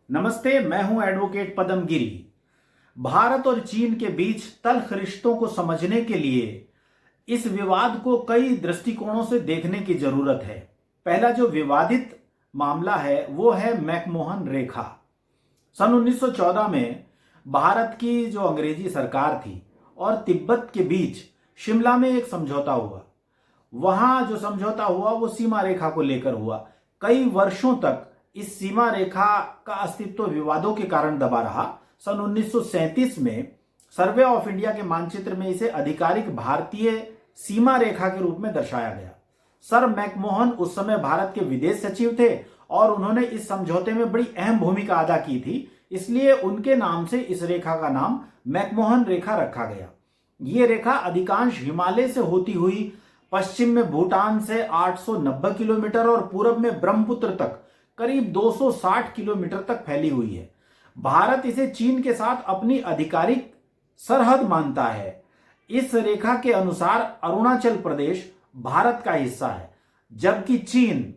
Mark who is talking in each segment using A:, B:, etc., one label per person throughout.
A: नमस्ते, मैं हूं एडवोकेट पदम गिरी। भारत और चीन के बीच तल्ख रिश्तों को समझने के लिए इस विवाद को कई दृष्टिकोणों से देखने की जरूरत है। पहला जो विवादित मामला है वो है मैकमोहन रेखा। सन 1914 में भारत की जो अंग्रेजी सरकार थी और तिब्बत के बीच शिमला में एक समझौता हुआ। वहां जो समझौता हुआ वो सीमा रेखा को लेकर हुआ। कई वर्षों तक इस सीमा रेखा का अस्तित्व विवादों के कारण दबा रहा। सन 1937 में सर्वे ऑफ इंडिया के मानचित्र में इसे आधिकारिक भारतीय सीमा रेखा के रूप में दर्शाया गया। सर मैकमोहन उस समय भारत के विदेश सचिव थे और उन्होंने इस समझौते में बड़ी अहम भूमिका अदा की थी, इसलिए उनके नाम से इस रेखा का नाम मैकमोहन रेखा रखा गया। ये रेखा अधिकांश हिमालय से होती हुई पश्चिम में भूटान से 890 किलोमीटर और पूर्व में ब्रह्मपुत्र तक करीब 260 किलोमीटर तक फैली हुई है। भारत इसे चीन के साथ अपनी आधिकारिक सरहद मानता है। इस रेखा के अनुसार अरुणाचल प्रदेश भारत का हिस्सा है, जबकि चीन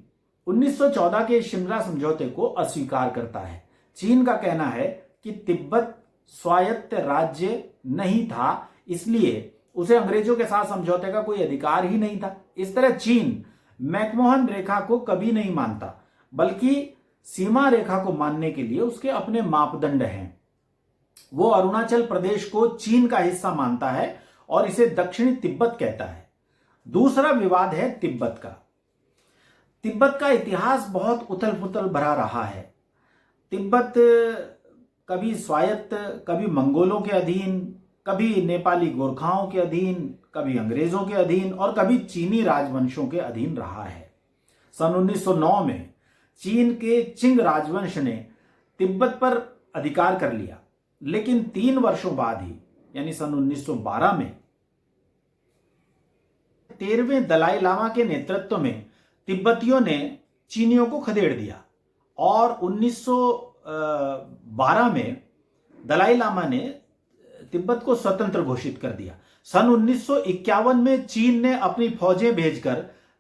A: 1914 के शिमला समझौते को अस्वीकार करता है। चीन का कहना है कि तिब्बत स्वायत्त राज्य नहीं था, इसलिए उसे अंग्रेजों के साथ समझौते का कोई अधिकार ही नहीं था। इस तरह चीन मैकमोहन रेखा को कभी नहीं मानता, बल्कि सीमा रेखा को मानने के लिए उसके अपने मापदंड हैं। वो अरुणाचल प्रदेश को चीन का हिस्सा मानता है और इसे दक्षिणी तिब्बत कहता है। दूसरा विवाद है तिब्बत का। तिब्बत का इतिहास बहुत उथल पुथल भरा रहा है। तिब्बत कभी स्वायत्त, कभी मंगोलों के अधीन, कभी नेपाली गोरखाओं के अधीन, कभी अंग्रेजों के अधीन और कभी चीनी राजवंशों के अधीन रहा है। सन 1909 में चीन के चिंग राजवंश ने तिब्बत पर अधिकार कर लिया, लेकिन 3 वर्षों बाद ही यानी सन 1912 में 13वें दलाई लामा के नेतृत्व में तिब्बतियों ने चीनियों को खदेड़ दिया और 1912 में दलाई लामा ने तिब्बत को स्वतंत्र घोषित कर दिया। सन 1951 में चीन ने अपनी फौजें भेजकर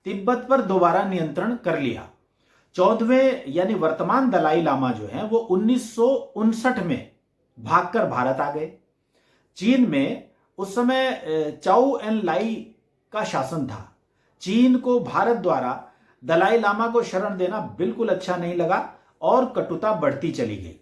A: तिब्बत पर दोबारा नियंत्रण कर लिया। 14वें यानी वर्तमान दलाई लामा जो हैं वो 1959 में भागकर भारत आ गए। चीन में उस समय चाउ एन लाई का शासन था। चीन को भारत द्वारा दलाई लामा को शरण देना बिल्कुल अच्छा नहीं लगा और कटुता बढ़ती चली गई।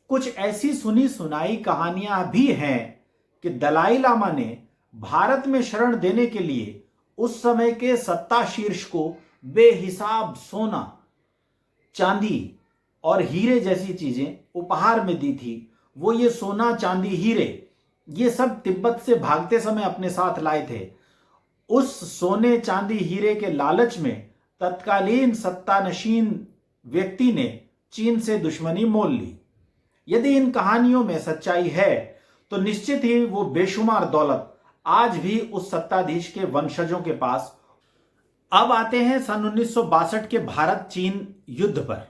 A: कुछ ऐसी सुनी सुनाई कहानियां भी हैं कि दलाई लामा ने भारत में शरण देने के लिए उस समय के सत्ता शीर्ष को बेहिसाब सोना, चांदी और हीरे जैसी चीजें उपहार में दी थी। वो ये सोना, चांदी, हीरे ये सब तिब्बत से भागते समय अपने साथ लाए थे। उस सोने, चांदी, हीरे के लालच में तत्कालीन सत्तानशीन व्यक्ति ने चीन से दुश्मनी मोल ली। यदि इन कहानियों में सच्चाई है तो निश्चित ही वो बेशुमार दौलत आज भी उस सत्ताधीश के वंशजों के पास। अब आते हैं सन 1962 के भारत चीन युद्ध पर।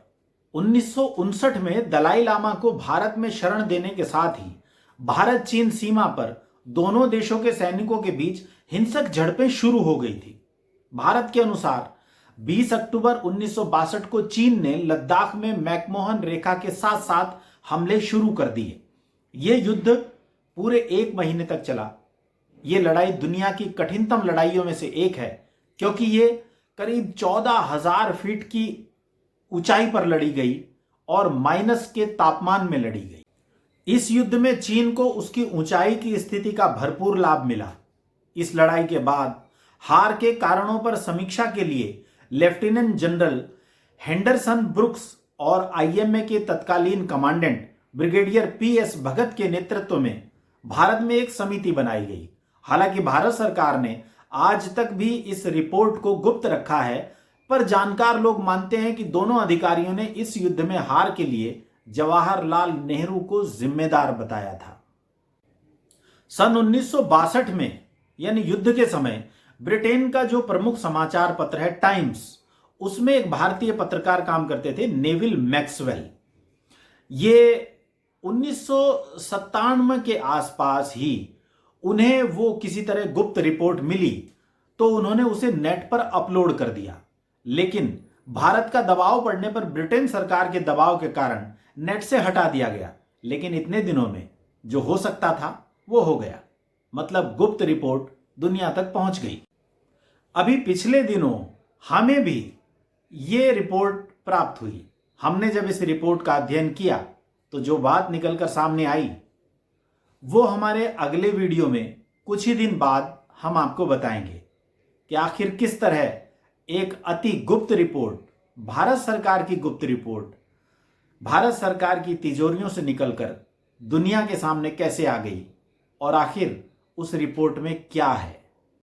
A: 1959 में दलाई लामा को भारत में शरण देने के साथ ही भारत चीन सीमा पर दोनों देशों के सैनिकों के बीच हिंसक झड़पें शुरू हो गई थी। भारत के अनुसार 20 अक्टूबर 1962 को चीन ने लद्दाख में मैकमोहन रेखा के साथ साथ हमले शुरू कर दिए। यह युद्ध पूरे 1 महीने तक चला। यह लड़ाई दुनिया की कठिनतम लड़ाइयों में से एक है, क्योंकि ये करीब 14,000 फीट की ऊंचाई पर लड़ी गई और माइनस के तापमान में लड़ी गई। इस युद्ध में चीन को उसकी ऊंचाई की स्थिति का भरपूर लाभ मिला। इस लड़ाई के बाद हार के कारणों पर समीक्षा के लिए लेफ्टिनेंट जनरल हेंडरसन ब्रुक्स और आईएमए के तत्कालीन कमांडेंट ब्रिगेडियर पीएस भगत के नेतृत्व में भारत में एक समिति बनाई गई। हालांकि भारत सरकार ने आज तक भी इस रिपोर्ट को गुप्त रखा है, पर जानकार लोग मानते हैं कि दोनों अधिकारियों ने इस युद्ध में हार के लिए जवाहरलाल नेहरू को जिम्मेदार बताया था। सन 1962 में यानी युद्ध के समय ब्रिटेन का जो प्रमुख समाचार पत्र है टाइम्स, उसमें एक भारतीय पत्रकार काम करते थे, नेविल मैक्सवेल। ये 1997 के आसपास ही उन्हें वो किसी तरह गुप्त रिपोर्ट मिली तो उन्होंने उसे नेट पर अपलोड कर दिया, लेकिन भारत का दबाव पड़ने पर, ब्रिटेन सरकार के दबाव के कारण नेट से हटा दिया गया, लेकिन इतने दिनों में जो हो सकता था वो हो गया। मतलब गुप्त रिपोर्ट दुनिया तक पहुंच गई। अभी पिछले दिनों हमें भी ये रिपोर्ट प्राप्त हुई। हमने जब इस रिपोर्ट का अध्ययन किया तो जो बात निकलकर सामने आई वो हमारे अगले वीडियो में कुछ ही दिन बाद हम आपको बताएंगे कि आखिर किस तरह एक अति गुप्त रिपोर्ट, भारत सरकार की गुप्त रिपोर्ट, भारत सरकार की तिजोरियों से निकलकर दुनिया के सामने कैसे आ गई और आखिर उस रिपोर्ट में क्या है।